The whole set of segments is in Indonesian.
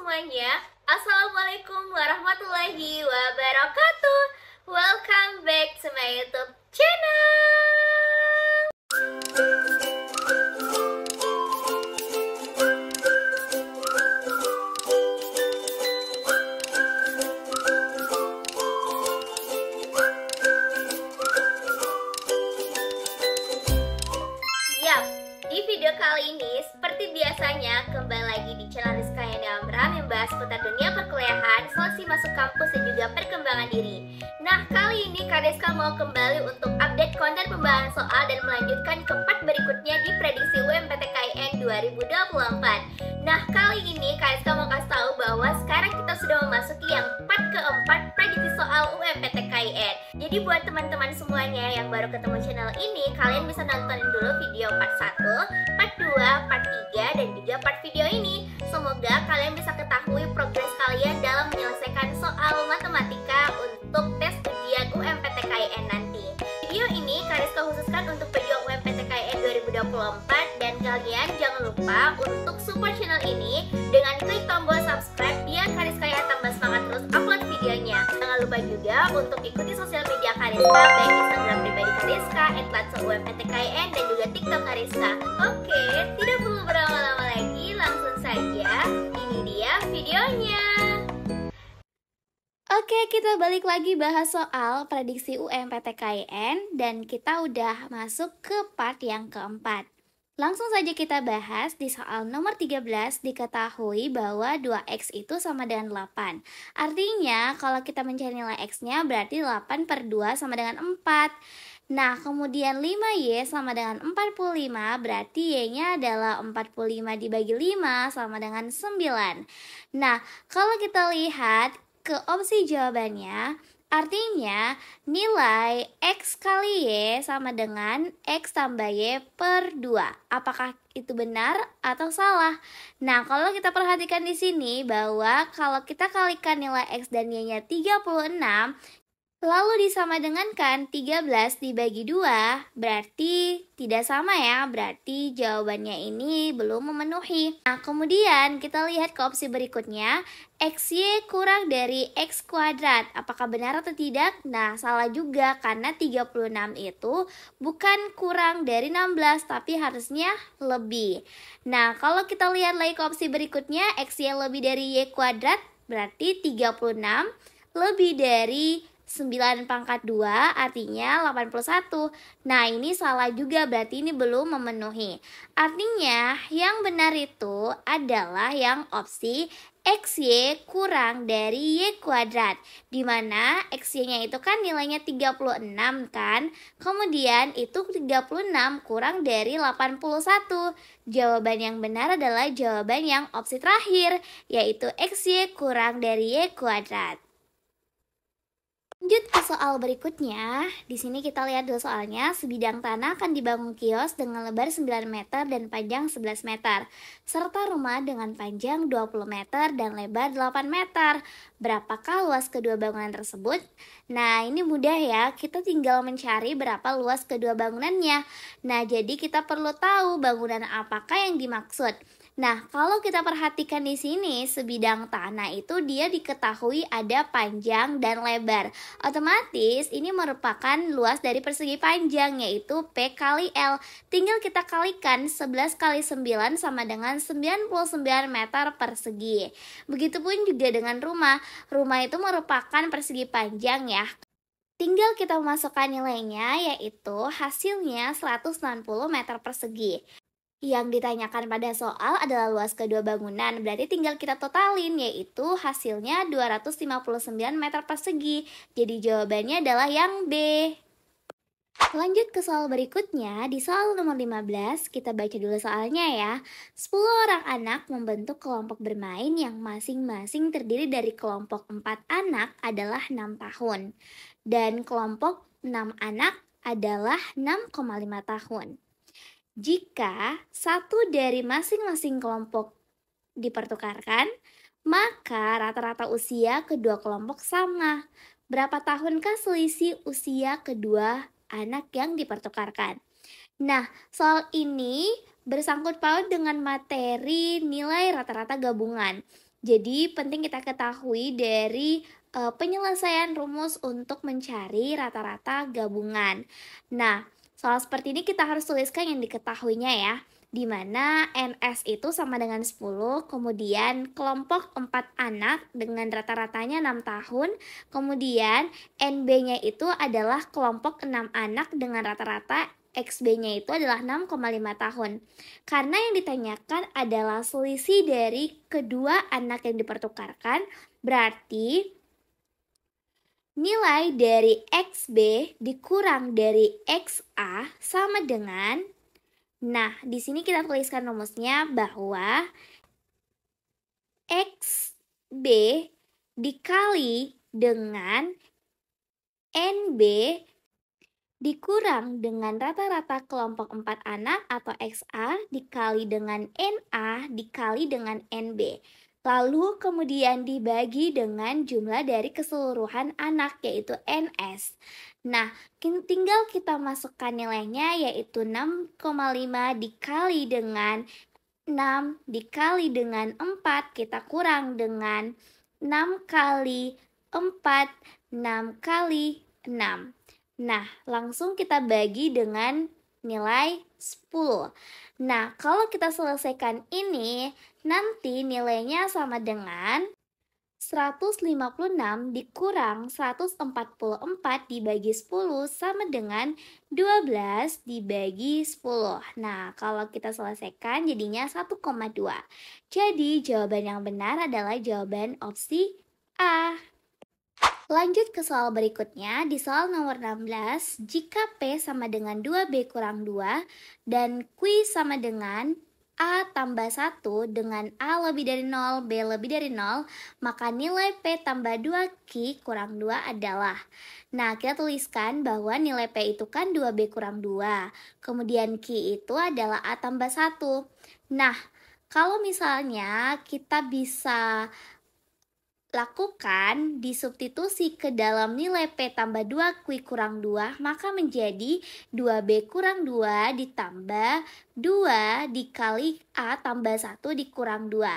semuanya, Assalamualaikum warahmatullahi wabarakatuh. Welcome back to my YouTube channel. Yap, di video kali ini seperti biasanya kembali lagi di channel Rizka yang membahas seputar dunia perkuliahan, seleksi masuk kampus dan juga perkembangan diri. Nah, kali ini Kak Rizka mau kembali untuk update konten pembahasan soal dan melanjutkan ke part berikutnya di prediksi UMPTKIN 2024. Nah, kali ini Kak Rizka mau kasih tahu bahwa sekarang kita sudah memasuki yang part keempat prediksi soal UMPTKIN. Jadi buat teman-teman semuanya yang baru ketemu channel ini, kalian bisa nontonin dulu video part 1, part 2, part 3, dan juga part video ini. Semoga kalian bisa ketahui progres kalian dalam menyelesaikan soal matematika untuk tes ujian UMPTKIN nanti. Video ini Kak Rizka khususkan untuk pejuang UMPTKIN 2024, dan kalian jangan lupa untuk support channel ini dengan klik tombol subscribe biar Kak Rizka ya tambah semangat terus upload videonya. Jangan lupa juga untuk ikuti sosial media Kak Rizka, baik Instagram pribadi Kak Rizka, @UMPTKIN, dan juga TikTok Kak Rizka. Oke, tidak perlu berlama-lama lagi, langsung saja ini dia videonya. Oke, kita balik lagi bahas soal prediksi UMPTKIN dan kita udah masuk ke part yang keempat. Langsung saja kita bahas di soal nomor 13. Diketahui bahwa 2x itu sama dengan 8. Artinya kalau kita mencari nilai x-nya berarti 8 per 2 sama dengan 4. Nah, kemudian 5y sama dengan 45, berarti y-nya adalah 45 dibagi 5 sama dengan 9. Nah, kalau kita lihat ke opsi jawabannya, artinya nilai x kali y sama dengan x tambah y per 2. Apakah itu benar atau salah? Nah, kalau kita perhatikan di sini bahwa kalau kita kalikan nilai x dan y-nya 36, lalu disama dengankan 13 dibagi 2, berarti tidak sama ya, berarti jawabannya ini belum memenuhi. Nah, kemudian kita lihat ke opsi berikutnya, xy kurang dari x kuadrat. Apakah benar atau tidak? Nah, salah juga karena 36 itu bukan kurang dari 16, tapi harusnya lebih. Nah, kalau kita lihat lagi ke opsi berikutnya, xy lebih dari y kuadrat, berarti 36 lebih dari 9 pangkat 2 artinya 81. Nah, ini salah juga, berarti ini belum memenuhi. Artinya yang benar itu adalah yang opsi xy kurang dari y kuadrat, dimana xy-nya itu kan nilainya 36 kan, kemudian itu 36 kurang dari 81. Jawaban yang benar adalah jawaban yang opsi terakhir, yaitu xy kurang dari y kuadrat. Lanjut ke soal berikutnya. Di sini kita lihat dulu soalnya. Sebidang tanah akan dibangun kios dengan lebar 9 meter dan panjang 11 meter, serta rumah dengan panjang 20 meter dan lebar 8 meter. Berapakah luas kedua bangunan tersebut? Nah, ini mudah ya. Kita tinggal mencari berapa luas kedua bangunannya. Nah, jadi kita perlu tahu bangunan apakah yang dimaksud. Nah, kalau kita perhatikan di sini, sebidang tanah itu dia diketahui ada panjang dan lebar. Otomatis ini merupakan luas dari persegi panjang, yaitu P kali L. Tinggal kita kalikan 11 kali 9 sama dengan 99 meter persegi. Begitupun juga dengan rumah. Rumah itu merupakan persegi panjang ya. Tinggal kita memasukkan nilainya, yaitu hasilnya 160 meter persegi. Yang ditanyakan pada soal adalah luas kedua bangunan, berarti tinggal kita totalin, yaitu hasilnya 259 meter persegi. Jadi jawabannya adalah yang B. Lanjut ke soal berikutnya. Di soal nomor 15, kita baca dulu soalnya ya. 10 orang anak membentuk kelompok bermain yang masing-masing terdiri dari kelompok 4 anak adalah 6 tahun. Dan kelompok 6 anak adalah 6,5 tahun. Jika satu dari masing-masing kelompok dipertukarkan, maka rata-rata usia kedua kelompok sama. Berapa tahunkah selisih usia kedua anak yang dipertukarkan? Nah, soal ini bersangkut paut dengan materi nilai rata-rata gabungan. Jadi penting kita ketahui dari penyelesaian rumus untuk mencari rata-rata gabungan. Nah, soal seperti ini kita harus tuliskan yang diketahuinya ya. Di mana NS itu sama dengan 10, kemudian kelompok 4 anak dengan rata-ratanya 6 tahun, kemudian NB-nya itu adalah kelompok 6 anak dengan rata-rata XB-nya itu adalah 6,5 tahun. Karena yang ditanyakan adalah selisih dari kedua anak yang dipertukarkan, berarti nilai dari XB dikurang dari XA sama dengan, nah di sini kita tuliskan rumusnya bahwa XB dikali dengan NB dikurang dengan rata-rata kelompok 4 anak atau XA dikali dengan NA dikali dengan NB. Lalu kemudian dibagi dengan jumlah dari keseluruhan anak yaitu NS. Nah, tinggal kita masukkan nilainya yaitu 6,5 dikali dengan 6 dikali dengan 4 kita kurang dengan 6 kali 4, 6 kali 6. Nah, langsung kita bagi dengan nilai 10. Nah, kalau kita selesaikan ini, nanti nilainya sama dengan 156 dikurang 144 dibagi 10 sama dengan 12 dibagi 10. Nah, kalau kita selesaikan jadinya 1,2. Jadi, jawaban yang benar adalah jawaban opsi A. Lanjut ke soal berikutnya, di soal nomor 16, jika P sama dengan 2B kurang 2 dan Q sama dengan A tambah 1 dengan A lebih dari 0, B lebih dari 0, maka nilai P tambah 2Q kurang 2 adalah. Nah, kita tuliskan bahwa nilai P itu kan 2B kurang 2, kemudian Q itu adalah A tambah 1. Nah, kalau misalnya kita bisa lakukan disubstitusi ke dalam nilai P tambah 2Q kurang 2, maka menjadi 2B kurang 2 ditambah 2 dikali A tambah 1 dikurang 2.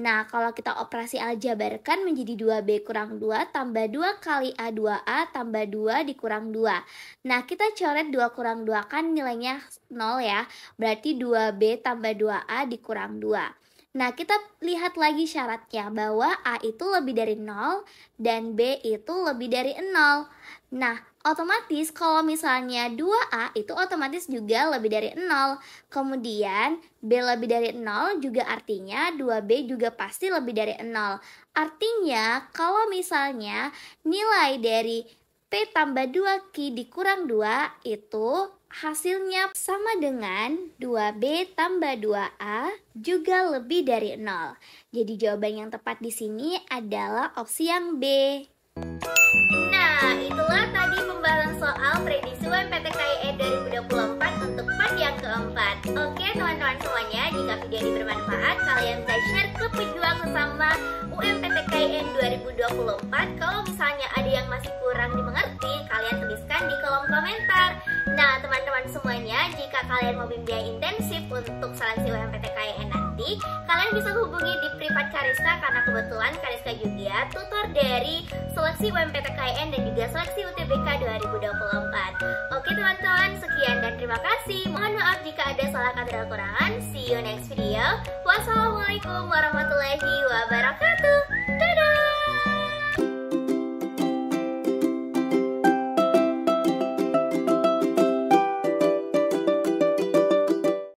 Nah, kalau kita operasi aljabarkan menjadi 2B kurang 2 tambah 2 kali A 2A tambah 2 dikurang 2. Nah, kita coret 2 kurang 2 kan nilainya 0 ya, berarti 2B tambah 2A dikurang 2. Nah, kita lihat lagi syaratnya bahwa A itu lebih dari 0 dan B itu lebih dari 0. Nah, otomatis kalau misalnya 2A itu otomatis juga lebih dari 0. Kemudian B lebih dari 0 juga artinya 2B juga pasti lebih dari 0. Artinya kalau misalnya nilai dari P tambah 2Q dikurang 2 itu hasilnya sama dengan 2B tambah 2A juga lebih dari 0. Jadi jawaban yang tepat di sini adalah opsi yang B. Nah, itulah tadi pembahasan soal prediksi UMPTKIN 2024 untuk part yang keempat. Oke teman-teman semuanya, jika video ini bermanfaat, kalian bisa share ke pejuang sesama UMPTKIN 2024. Kalau misalnya ada yang masih kurang dimengerti, kalian tuliskan di kolom komentar. Nah teman-teman semuanya, jika kalian mau bimbingan intensif untuk seleksi UMPTKIN nanti, kalian bisa hubungi di privat Kariska karena kebetulan Kariska juga tutor dari seleksi UMPTKIN dan juga seleksi UTBK 2024. Oke teman-teman, sekian dan terima kasih. Mohon maaf jika ada salah kata dan kekurangan. See you next video. Wassalamualaikum warahmatullahi wabarakatuh.